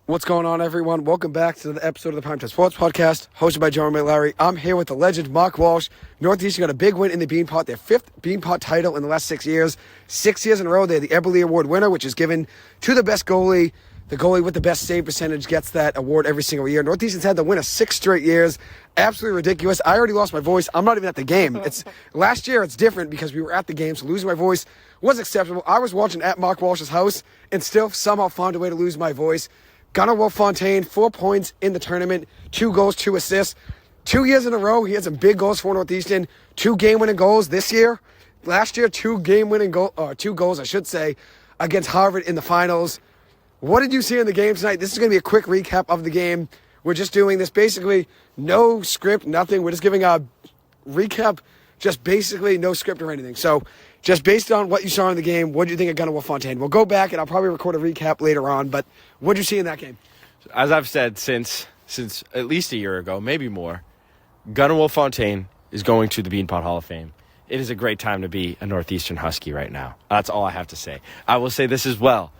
What's going on, everyone? Welcome back to the episode of the Primetime Sports Podcast, hosted by Jeremy Larry. I'm here with the legend, Mark Walsh. Northeastern got a big win in the Beanpot, their fifth Beanpot title in the last 6 years. 6 years in a row, they're the Eberle Award winner, which is given to the best goalie. The goalie with the best save percentage gets that award every single year. Northeastern's had the win of 6 straight years. Absolutely ridiculous. I already lost my voice. I'm not even at the game. Last year, it's different because we were at the game, so losing my voice was acceptable. I was watching at Mark Walsh's house and still somehow found a way to lose my voice. Gunnar Wolf-Fontaine, 4 points in the tournament, 2 goals, 2 assists. 2 years in a row, he had some big goals for Northeastern. 2 game-winning goals this year. Last year, 2 goals, I should say, against Harvard in the finals. What did you see in the game tonight? This is going to be a quick recap of the game. We're just doing this basically no script, nothing. We're just giving a recap, just basically no script or anything. So just based on what you saw in the game, what do you think of Gunnar Wolf-Fontaine? We'll go back and I'll probably record a recap later on, but what did you see in that game? As I've said since at least a year ago, maybe more, Gunnar Wolf-Fontaine is going to the Beanpot Hall of Fame. It is a great time to be a Northeastern Husky right now. That's all I have to say. I will say this as well.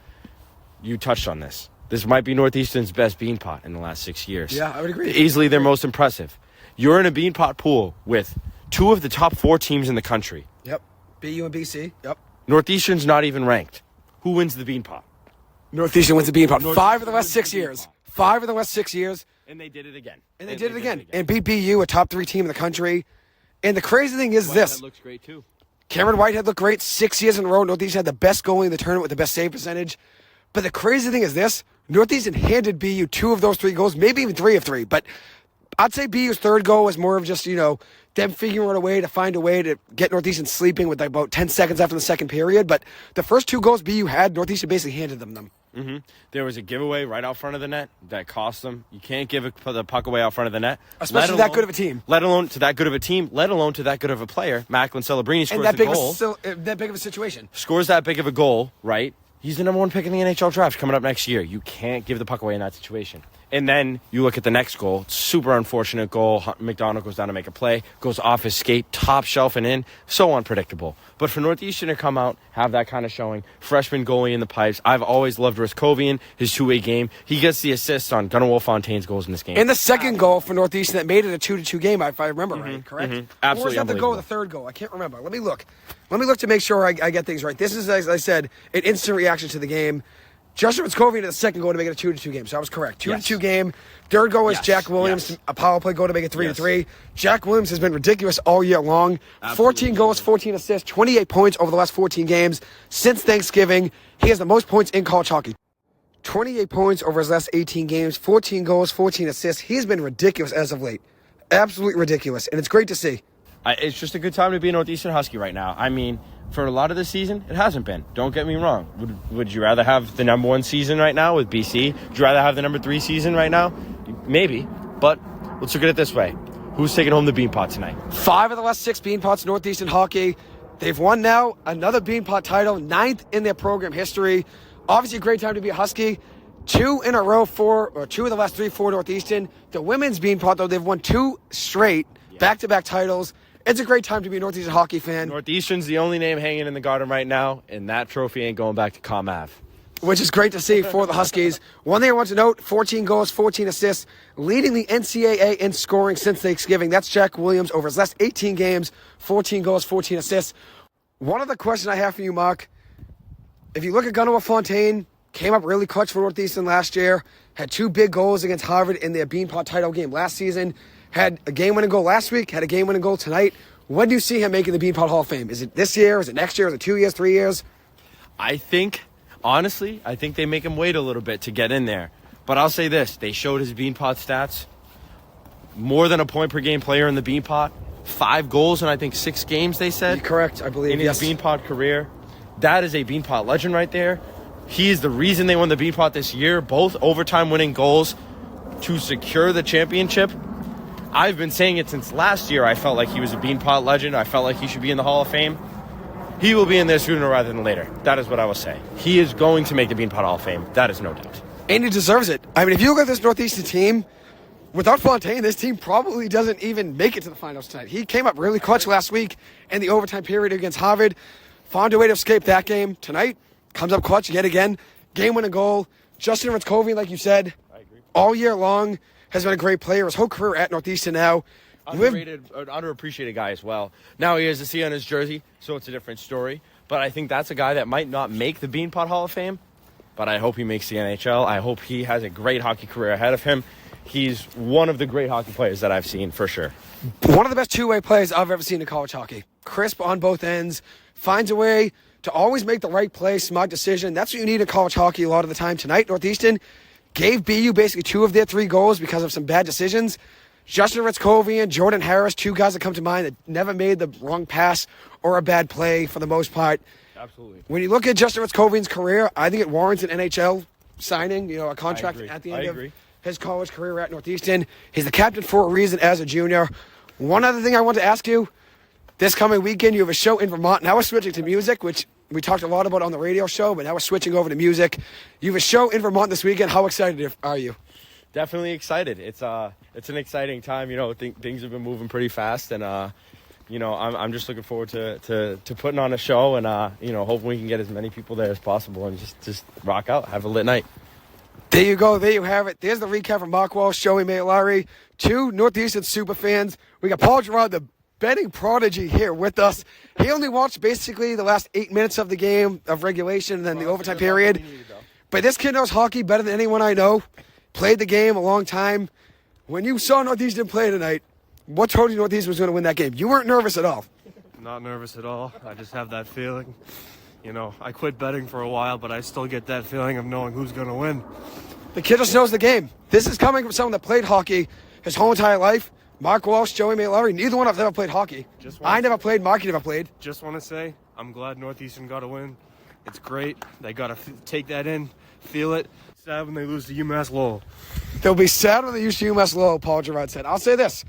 You touched on this. This might be Northeastern's best Beanpot in the last 6 years. Yeah, I would agree. Easily their most impressive. You're in a Beanpot pool with 2 of the top 4 teams in the country. Yep. BU and BC. Yep. Northeastern's not even ranked. Who wins the Beanpot? Northeastern wins the Beanpot. 5 of the last 6 years. 5 of the last 6 years. And they did it again. And they did it again. And beat BU, a top 3 team in the country. And the crazy thing is this. That looks great too. Cameron Whitehead looked great 6 years in a row. Northeastern had the best goalie in the tournament with the best save percentage. But the crazy thing is this. Northeastern handed BU 2 of those 3 goals, maybe even 3 of 3. But I'd say BU's third goal was more of just, them figuring out a way to find a way to get Northeastern sleeping with about 10 seconds after the second period. But the first 2 goals BU had, Northeastern basically handed them. Mm-hmm. There was a giveaway right out front of the net that cost them. You can't give the puck away out front of the net. Especially that good of a team. Let alone to that good of a team, let alone to that good of a player. Macklin Celebrini scores that the goal. That big of a situation. Scores that big of a goal, right? He's the number 1 pick in the NHL draft coming up next year. You can't give the puck away in that situation. And then you look at the next goal. Super unfortunate goal. McDonald goes down to make a play. Goes off his skate. Top shelf and in. So unpredictable. But for Northeastern to come out, have that kind of showing. Freshman goalie in the pipes. I've always loved Riskovian, his 2-way game. He gets the assist on Gunnar Wolf-Fontaine's goals in this game. And the second goal for Northeastern that made it a 2-2 game, if I remember right, correct? Mm-hmm. Absolutely. Or was that the goal, the third goal? I can't remember. Let me look. Let me look to make sure I get things right. This is, as I said, an instant reaction to the game. Justin Riskovian to the second goal to make it a 2-2 game. So I was correct. 2-2 game. Third goal was Jack Williams, a power play goal to make it 3-3. Jack Williams has been ridiculous all year long. Absolutely. 14 goals, 14 assists, 28 points over the last 14 games. Since Thanksgiving, he has the most points in college hockey. 28 points over his last 18 games, 14 goals, 14 assists. He's been ridiculous as of late. Absolutely ridiculous. And it's great to see. It's just a good time to be a Northeastern Husky right now. I mean, for a lot of the season, it hasn't been. Don't get me wrong. Would you rather have the number 1 season right now with BC? Would you rather have the number 3 season right now? Maybe. But let's look at it this way. Who's taking home the Beanpot tonight? 5 of the last 6 Beanpots, Northeastern Hockey. They've won now another Beanpot title, 9th in their program history. Obviously a great time to be a Husky. 2 in a row, 2 of the last 3 for Northeastern. The women's Beanpot, though, they've won 2 straight, back-to-back titles. It's a great time to be a Northeastern hockey fan. Northeastern's the only name hanging in the garden right now, and that trophy ain't going back to Com Ave. Which is great to see for the Huskies. One thing I want to note, 14 goals, 14 assists, leading the NCAA in scoring since Thanksgiving. That's Jack Williams over his last 18 games, 14 goals, 14 assists. One other question I have for you, Mark. If you look at Gunnar Wolf-Fontaine, came up really clutch for Northeastern last year, had 2 big goals against Harvard in their Beanpot title game last season, had a game-winning goal last week, had a game-winning goal tonight. When do you see him making the Beanpot Hall of Fame? Is it this year? Is it next year? Is it 2 years, 3 years? Honestly, I think they make him wait a little bit to get in there. But I'll say this. They showed his Beanpot stats. More than a point per game player in the Beanpot. 5 goals in, I think, 6 games, they said. You're correct, I believe, in his Beanpot career. That is a Beanpot legend right there. He is the reason they won the Beanpot this year. Both overtime winning goals to secure the championship. I've been saying it since last year. I felt like he was a Beanpot legend. I felt like he should be in the Hall of Fame. He will be in there sooner rather than later. That is what I will say. He is going to make the Beanpot Hall of Fame. That is no doubt. And he deserves it. I mean, if you look at this Northeastern team, without Fontaine, this team probably doesn't even make it to the finals tonight. He came up really clutch last week in the overtime period against Harvard. Found a way to escape that game. Tonight, comes up clutch yet again. Game-winning goal. Justin Ritzkovian, like you said, I agree. all year long has been a great player. His whole career at Northeastern now. Underrated, underappreciated guy as well. Now he has a C on his jersey, so it's a different story. But I think that's a guy that might not make the Beanpot Hall of Fame, but I hope he makes the NHL. I hope he has a great hockey career ahead of him. He's one of the great hockey players that I've seen, for sure. One of the best two-way players I've ever seen in college hockey. Crisp on both ends, finds a way to always make the right play, smart decision. That's what you need in college hockey a lot of the time. Tonight, Northeastern gave BU basically 2 of their 3 goals because of some bad decisions. Justin Ritzkovian, Jordan Harris, 2 guys that come to mind that never made the wrong pass or a bad play for the most part. Absolutely. When you look at Justin Ritzkovian's career, I think it warrants an NHL signing, a contract at the end of his college career at Northeastern. He's the captain for a reason as a junior. One other thing I want to ask you, this coming weekend you have a show in Vermont. Now we're switching to music, which we talked a lot about on the radio show, but now we're switching over to music. You have a show in Vermont this weekend. How excited are you? Definitely excited. It's an exciting time. Things have been moving pretty fast, and I'm just looking forward to putting on a show, and hoping we can get as many people there as possible and just rock out, have a lit night. There you go. There you have it. There's the recap from Mark Walsh, Joey Larry, 2 Northeastern super fans. We got Paul Guerard, the betting prodigy, here with us. He only watched basically the last 8 minutes of the game of regulation and then the overtime period. But this kid knows hockey better than anyone I know. Played the game a long time. When you saw Northeastern play tonight, what told you Northeastern was going to win that game? You weren't nervous at all. Not nervous at all. I just have that feeling. I quit betting for a while, but I still get that feeling of knowing who's going to win. The kid just knows the game. This is coming from someone that played hockey his whole entire life. Mark Walsh, Joey Larry, neither one of them ever played hockey. I never played, Marky never played. Just want to say, I'm glad Northeastern got a win. It's great. They got to take that in, feel it. Sad when they lose to UMass Lowell. They'll be sad when they use UMass Lowell, Paul Guerard said. I'll say this.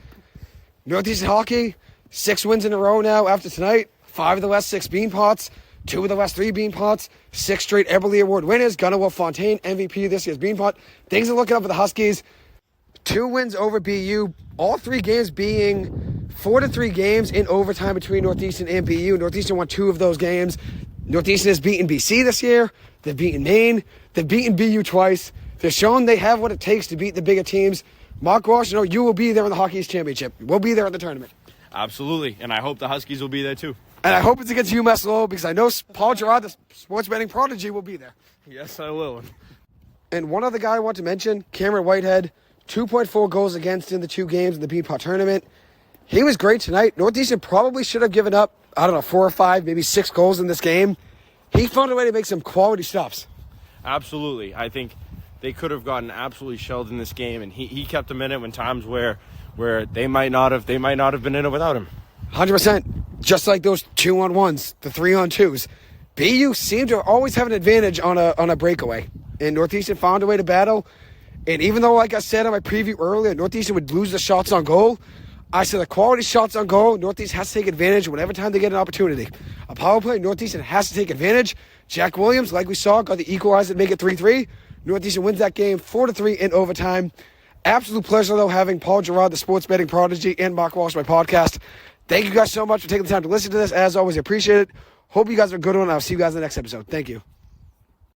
Northeastern hockey, 6 wins in a row now after tonight. 5 of the last 6 Beanpots. 2 of the last 3 Beanpots. 6 straight Eberle Award winners. Gunnar Wolf Fontaine, MVP this year's Beanpot. Things are looking up for the Huskies. 2 wins over BU. All 3 games being 4-3 games in overtime between Northeastern and BU. Northeastern won 2 of those games. Northeastern has beaten BC this year. They've beaten Maine. They've beaten BU twice. They're showing they have what it takes to beat the bigger teams. Mark Walsh, you will be there in the Hockey East Championship. We'll be there at the tournament. Absolutely, and I hope the Huskies will be there too. And I hope it's against UMass Lowell because I know Paul Guerard, the sports betting prodigy, will be there. Yes, I will. And one other guy I want to mention, Cameron Whitehead, 2.4 goals against in the 2 games in the Beanpot tournament. He was great tonight. Northeastern probably should have given up, 4 or 5, maybe 6 goals in this game. He found a way to make some quality stops. Absolutely. I think they could have gotten absolutely shelled in this game, and he kept them in it when times where they might not have been in it without him. 100%. Just like those 2-on-1s, the 3-on-2s. BU seemed to always have an advantage on a breakaway. And Northeastern found a way to battle. And even though, like I said in my preview earlier, Northeastern would lose the shots on goal, I said the quality shots on goal, Northeastern has to take advantage whenever time they get an opportunity. A power play, Northeastern has to take advantage. Jack Williams, like we saw, got the equalizer to make it 3-3. Northeastern wins that game 4-3 in overtime. Absolute pleasure, though, having Paul Guerard, the sports betting prodigy, and Mark Walsh, my podcast. Thank you guys so much for taking the time to listen to this. As always, I appreciate it. Hope you guys are a good one. I'll see you guys in the next episode. Thank you.